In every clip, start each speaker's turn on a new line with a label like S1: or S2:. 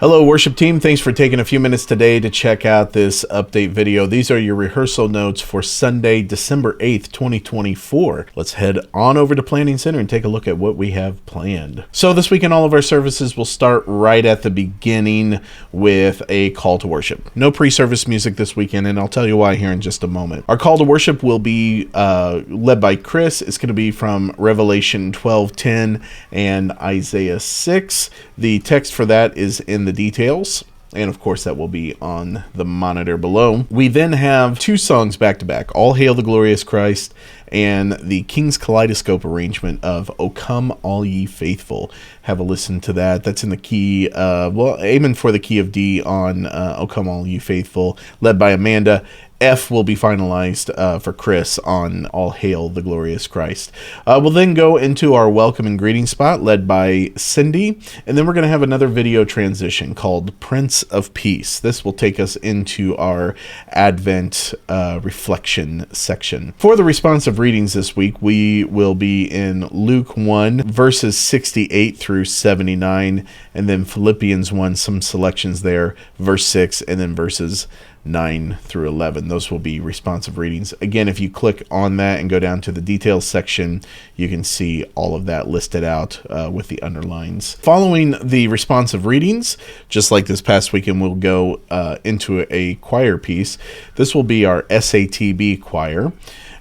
S1: Hello, worship team. Thanks for taking a few minutes today to check out this update video. These are your rehearsal notes for Sunday, December 8th, 2024. Let's head on over to Planning Center and take a look at what we have planned. So this weekend, all of our services will start right at the beginning with a call to worship. No pre-service music this weekend, and I'll tell you why here in just a moment. Our call to worship will be led by Chris. It's going to be from Revelation 12:10 and Isaiah 6. The text for that is in the details, and of course that will be on the monitor below. We then have two songs back to back, All Hail the Glorious Christ and the King's Kaleidoscope arrangement of O Come All Ye Faithful. Have a listen to that. That's in the key, aiming for the key of D on O Come All Ye Faithful, led by Amanda. F will be finalized for Chris on All Hail the Glorious Christ. We'll then go into our welcome and greeting spot led by Cindy, and then we're going to have another video transition called Prince of Peace. This will take us into our Advent reflection section. For the responsive readings this week, we will be in Luke 1, verses 68 through 79, and then Philippians 1, some selections there, verse 6, and then verses 9 through 11. Those will be responsive readings. Again, if you click on that and go down to the details section, you can see all of that listed out with the underlines. Following the responsive readings, just like this past weekend, we'll go into a choir piece. This will be our SATB choir,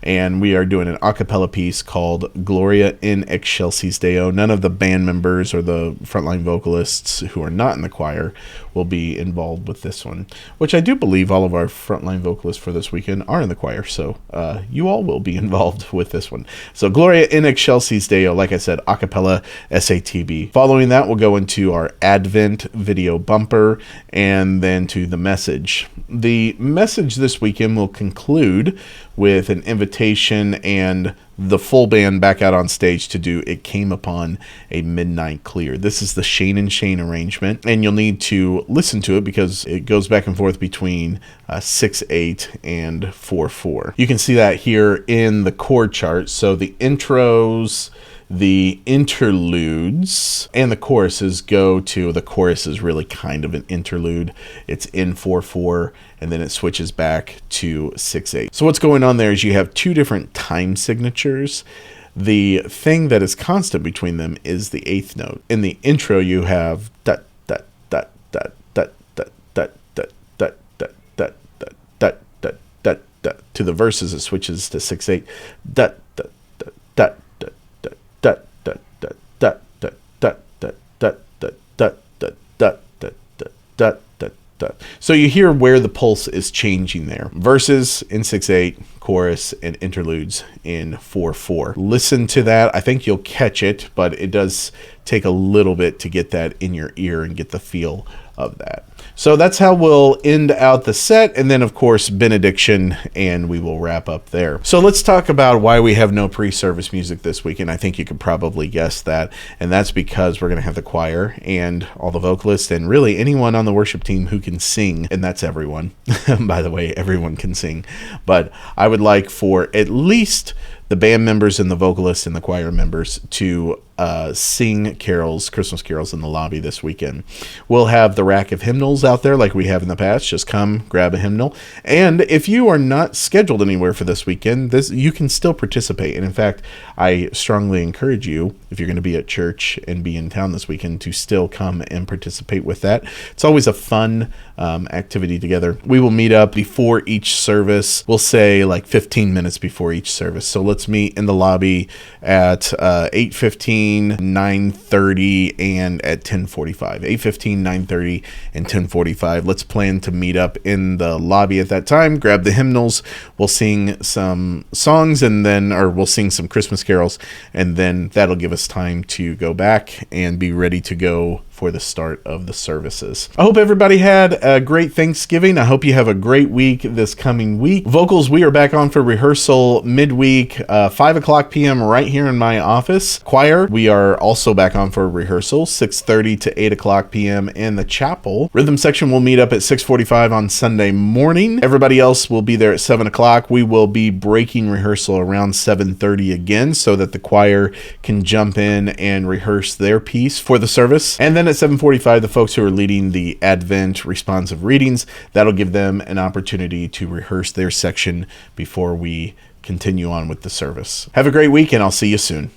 S1: and we are doing an a cappella piece called Gloria in Excelsis Deo. None of the band members or the frontline vocalists who are not in the choir will be involved with this one, which I do believe all of our frontline vocalists for this weekend are in the choir, so you all will be involved with this one. So Gloria in Excelsis Deo, like I said, a cappella SATB. Following that, we'll go into our Advent video bumper and then to the message. The message this weekend will conclude with an invitation and the full band back out on stage to do It Came Upon a Midnight Clear. This is the Shane and Shane arrangement, and you'll need to listen to it because it goes back and forth between 6/8 and 4/4. You can see that here in the chord chart. So the intros, the interludes, and the choruses go to, the chorus is really kind of an interlude. It's in 4/4, and then it switches back to 6/8. So what's going on there is you have two different time signatures. The thing that is constant between them is the eighth note. In the intro, you have dot, dot, dot, dot, dot, dot, dot, dot, dot, dot, dot, dot, dot, dot, dot, dot. To the verses, it switches to 6/8. Dot, dot, dot, dot. So you hear where the pulse is changing there. Verses in 6/8, chorus and interludes in 4/4. Listen to that. I think you'll catch it, but it does take a little bit to get that in your ear and get the feel of that. So that's how we'll end out the set, and then of course benediction, and we will wrap up there. So let's talk about why we have no pre-service music this weekend. I think you could probably guess that, and that's because we're going to have the choir and all the vocalists and really anyone on the worship team who can sing, and that's everyone. By the way, everyone can sing, but I would like for at least the band members and the vocalists and the choir members to sing carols, Christmas carols in the lobby this weekend. We'll have the rack of hymnals out there like we have in the past. Just come grab a hymnal. And if you are not scheduled anywhere for this weekend, you can still participate. And in fact, I strongly encourage you, if you're going to be at church and be in town this weekend, to still come and participate with that. It's always a fun activity together. We will meet up before each service. We'll say like 15 minutes before each service. So let's meet in the lobby at 8:15, 9:30, and at 10:45. 8:15, 9:30, and 10:45. Let's plan to meet up in the lobby at that time. Grab the hymnals. We'll sing some songs, and then, or we'll sing some Christmas carols, and then that'll give us time to go back and be ready to go for the start of the services. I hope everybody had a great Thanksgiving. I hope you have a great week this coming week. Vocals, we are back on for rehearsal midweek, 5 o'clock p.m. right here in my office. Choir, we are also back on for rehearsal, 6:30 to 8 o'clock p.m. in the chapel. Rhythm section will meet up at 6:45 on Sunday morning. Everybody else will be there at 7 o'clock. We will be breaking rehearsal around 7:30 again so that the choir can jump in and rehearse their piece for the service. And then at 7:45, the folks who are leading the Advent responsive readings, that'll give them an opportunity to rehearse their section before we continue on with the service. Have a great week, and I'll see you soon.